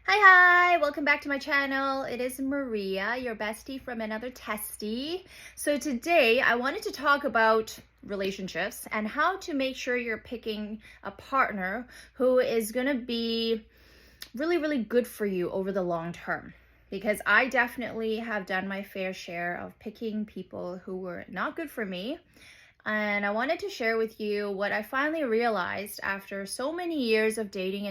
Hi, welcome back to my channel. It is Maria, your bestie from another testy. So today I wanted to talk about relationships and how to make sure you're picking a partner who is going to be really good for you over the long term. Because I definitely have done my fair share of picking people who were not good for me. And I wanted to share with you what I finally realized after so many years of dating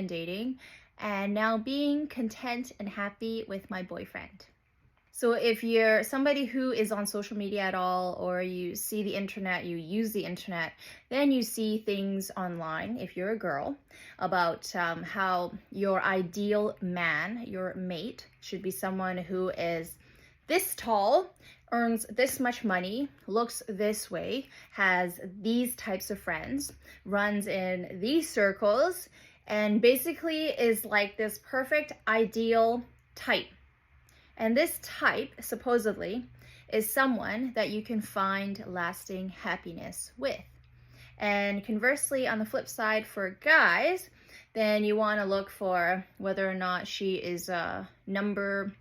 and now being content and happy with my boyfriend. So if you're somebody who is on social media at all, or you see the internet, you use the internet, then you see things online, if you're a girl, about how your ideal man, your mate, should be someone who is this tall, earns this much money, looks this way, has these types of friends, runs in these circles, and basically is like this perfect ideal type. And this type, supposedly, is someone that you can find lasting happiness with. And conversely, on the flip side, for guys, then you want to look for whether or not she is a number,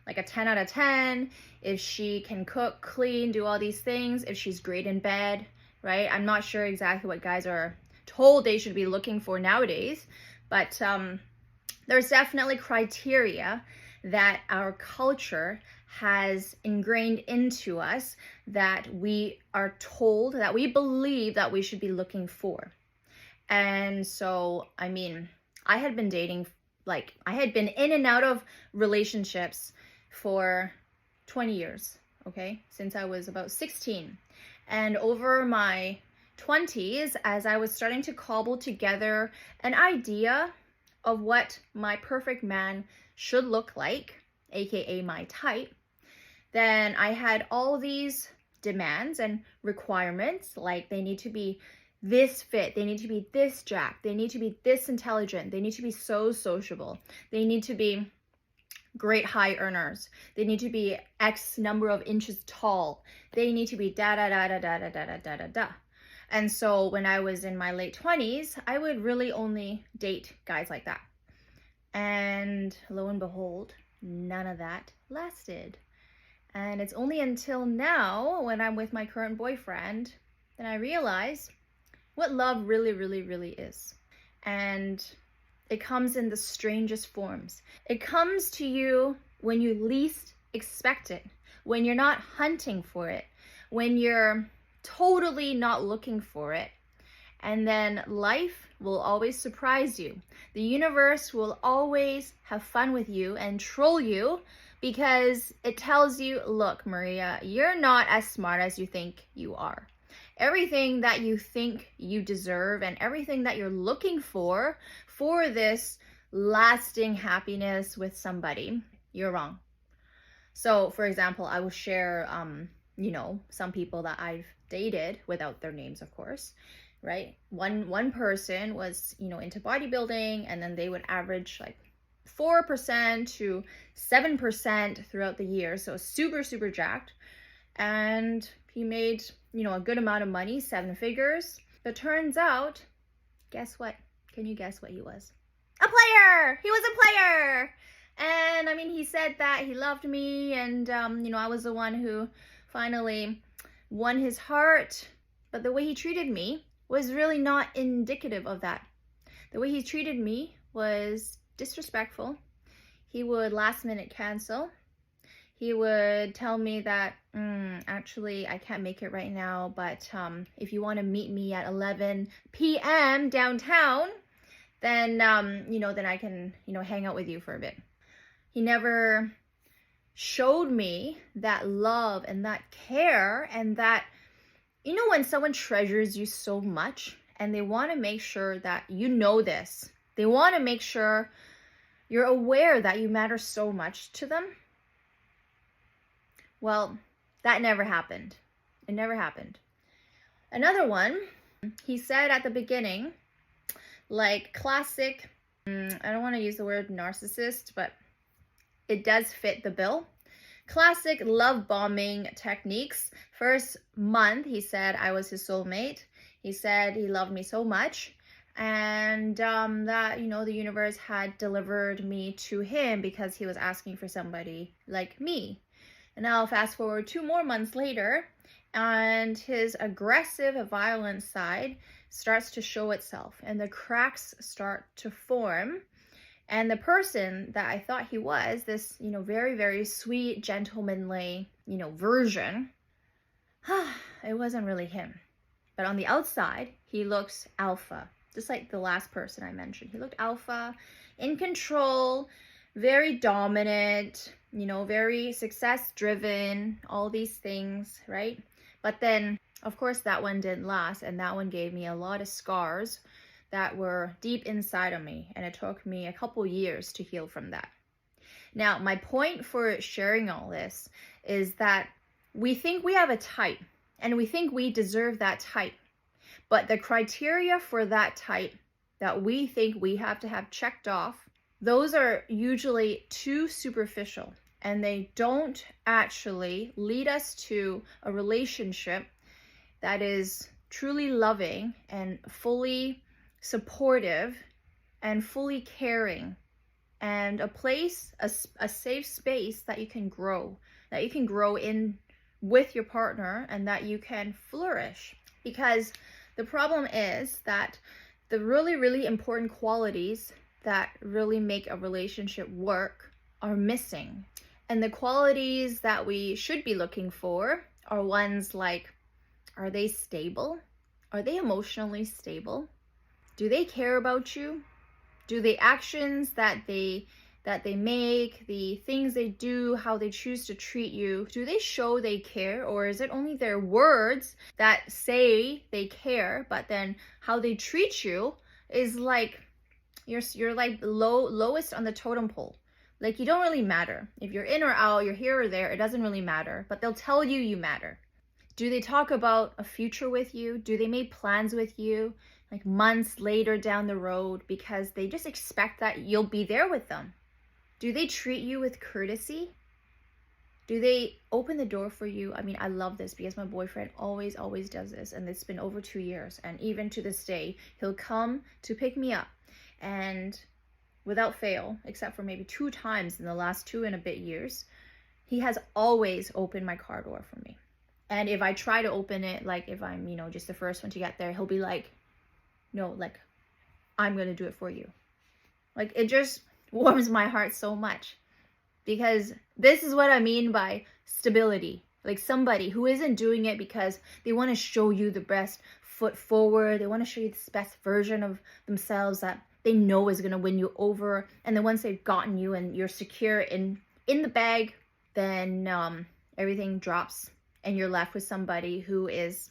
like a 10 out of 10, if she can cook, clean, do all these things, if she's great in bed, right? I'm not sure exactly what guys are told they should be looking for nowadays, but there's definitely criteria that our culture has ingrained into us that we are told, that we believe that we should be looking for. And so, I mean, I had been dating, I had been in and out of relationships for 20 years, okay, since I was about 16. And over my 20s, as I was starting to cobble together an idea of what my perfect man should look like, aka my type, then I had all these demands and requirements, like they need to be this fit, they need to be this jacked, they need to be this intelligent, they need to be so sociable, they need to be great high earners, they need to be X number of inches tall, they need to be da da da da da da da da da da. And so when I was in my late 20s, I would really only date guys like that. And lo and behold, none of that lasted. And it's only until now, when I'm with my current boyfriend, that I realize what love really is. And it comes in the strangest forms. It comes to you when you least expect it, when you're not hunting for it, when you're totally not looking for it. And then life will always surprise you. The universe will always have fun with you and troll you, because it tells you, look, Maria, you're not as smart as you think you are. Everything that you think you deserve and everything that you're looking for this lasting happiness with somebody, you're wrong. So, for example, I will share, some people that I've dated, without their names, of course, right? One person was, into bodybuilding, and then they would average like 4% to 7% throughout the year. So super jacked. And he made, a good amount of money, 7 figures. But turns out, guess what? Can you guess what he was? A player! He was a player! And I mean, he said that he loved me, and, I was the one who finally won his heart. But the way he treated me was really not indicative of that. The way he treated me was disrespectful. He would last minute cancel. He would tell me that, actually, I can't make it right now, but if you want to meet me at 11 p.m. downtown, then, then I can, hang out with you for a bit. He never showed me that love and that care, and that, when someone treasures you so much and they want to make sure that you know this, they want to make sure you're aware that you matter so much to them. Well, that never happened. It never happened. Another one, he said at the beginning, like classic, I don't want to use the word narcissist, but it does fit the bill. Classic love bombing techniques. First month, he said I was his soulmate. He said he loved me so much. and that, you know, the universe had delivered me to him because he was asking for somebody like me. And now fast forward 2 more months later, and his aggressive, violent side starts to show itself, and the cracks start to form. And the person that I thought he was, this, you know, very, very sweet, gentlemanly, you know, version, it wasn't really him. But on the outside, he looks alpha, just like the last person I mentioned. He looked alpha, in control, very dominant, you know, very success driven, all these things, right? But then, of course, that one didn't last, and that one gave me a lot of scars that were deep inside of me, and it took me a couple years to heal from that. Now, my point for sharing all this is that we think we have a type, and we think we deserve that type. But the criteria for that type that we think we have to have checked off, those are usually too superficial, and they don't actually lead us to a relationship that is truly loving and fully supportive and fully caring, and a place, a safe space that you can grow in with your partner, and that you can flourish. Because the problem is that the really, really important qualities that really make a relationship work are missing. And the qualities that we should be looking for are ones like, are they stable? Are they emotionally stable? Do they care about you? Do the actions that they make, the things they do, how they choose to treat you, do they show they care? Or is it only their words that say they care, but then how they treat you is like you're like lowest on the totem pole. Like, you don't really matter. If you're in or out, you're here or there, it doesn't really matter, but they'll tell you you matter. Do they talk about a future with you? Do they make plans with you like months later down the road because they just expect that you'll be there with them? Do they treat you with courtesy? Do they open the door for you? I mean, I love this because my boyfriend always does this, and it's been over 2 years, and even to this day, he'll come to pick me up, and without fail, except for maybe 2 times in the last 2 and a bit years, he has always opened my car door for me. And if I try to open it, like if I'm, you know, just the first one to get there, he'll be like, no, like, I'm going to do it for you. Like, it just warms my heart so much, because this is what I mean by stability. Like, somebody who isn't doing it because they want to show you the best foot forward. They want to show you the best version of themselves that they know is going to win you over. And then once they've gotten you and you're secure in the bag, then everything drops, and you're left with somebody who is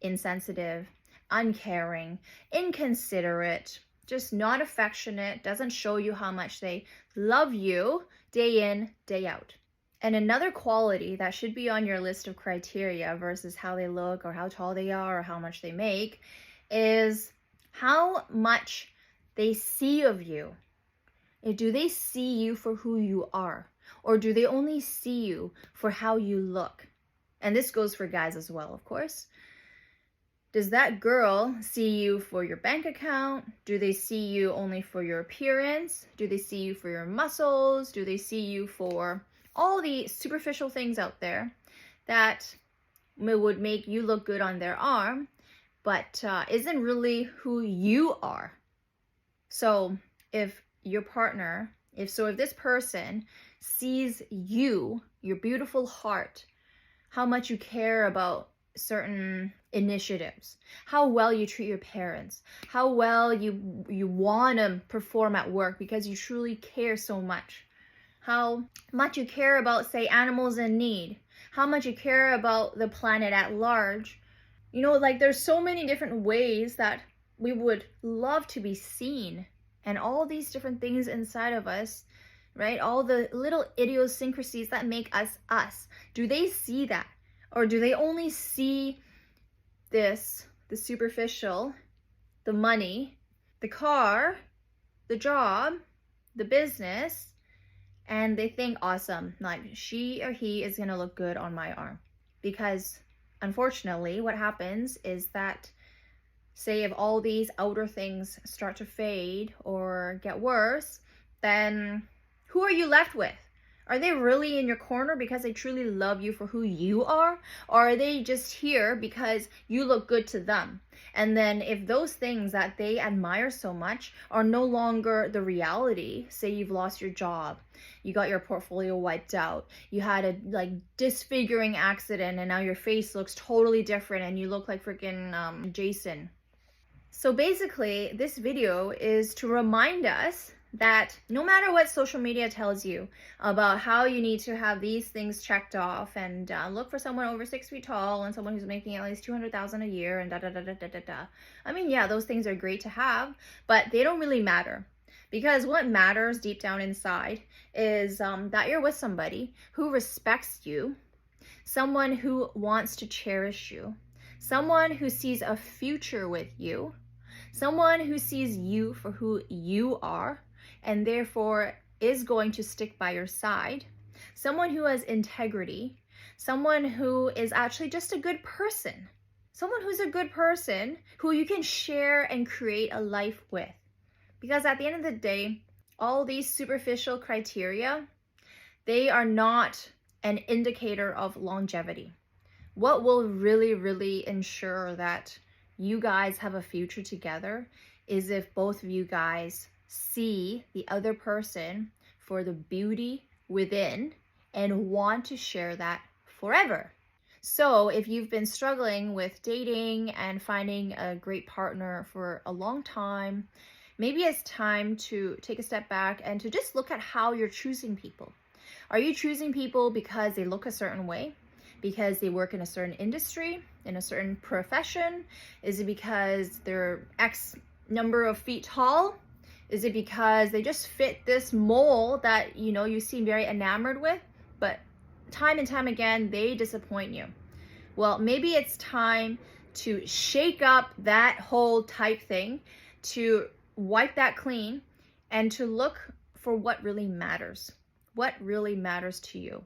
insensitive, uncaring, inconsiderate, just not affectionate, doesn't show you how much they love you day in, day out. And another quality that should be on your list of criteria versus how they look or how tall they are or how much they make is how much they see of you. Do they see you for who you are? Or do they only see you for how you look? And this goes for guys as well, of course. Does that girl see you for your bank account? Do they see you only for your appearance? Do they see you for your muscles? Do they see you for all the superficial things out there that would make you look good on their arm, but isn't really who you are? So if your partner, if this person sees you, your beautiful heart, how much you care about certain initiatives, how well you treat your parents, how well you want to perform at work because you truly care so much, how much you care about, say, animals in need, how much you care about the planet at large. You know, like, there's so many different ways that we would love to be seen, and all these different things inside of us, right? All the little idiosyncrasies that make us us. Do they see that? Or do they only see this, the superficial, the money, the car, the job, the business, and they think, awesome, like, she or he is going to look good on my arm? Because unfortunately, what happens is that say if all these outer things start to fade or get worse, then who are you left with? Are they really in your corner because they truly love you for who you are? Or are they just here because you look good to them? And then if those things that they admire so much are no longer the reality, say you've lost your job, you got your portfolio wiped out, you had a disfiguring accident and now your face looks totally different and you look like freaking Jason. So basically, this video is to remind us that no matter what social media tells you about how you need to have these things checked off and look for someone over 6 feet tall and someone who's making at least 200,000 a year and da da da da da da da. I mean, yeah, those things are great to have, but they don't really matter. Because what matters deep down inside is that you're with somebody who respects you, someone who wants to cherish you, someone who sees a future with you, someone who sees you for who you are and therefore is going to stick by your side, someone who has integrity, someone who is actually just a good person, someone who's a good person who you can share and create a life with. Because at the end of the day, all these superficial criteria, they are not an indicator of longevity. What will really ensure that you guys have a future together is if both of you guys see the other person for the beauty within and want to share that forever. So if you've been struggling with dating and finding a great partner for a long time, maybe it's time to take a step back and to just look at how you're choosing people. Are you choosing people because they look a certain way? Because they work in a certain industry, in a certain profession? Is it because they're X number of feet tall? Is it because they just fit this mold that you seem very enamored with, but time and time again they disappoint you? Well, maybe it's time to shake up that whole type thing, to wipe that clean, and to look for what really matters. What really matters to you?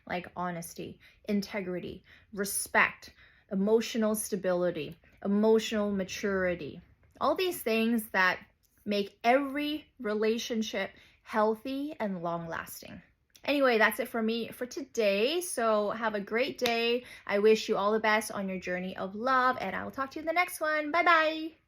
Like honesty, integrity, respect, emotional stability, emotional maturity. All these things that make every relationship healthy and long-lasting. Anyway, that's it for me for today. So have a great day. I wish you all the best on your journey of love, and I will talk to you in the next one. Bye-bye.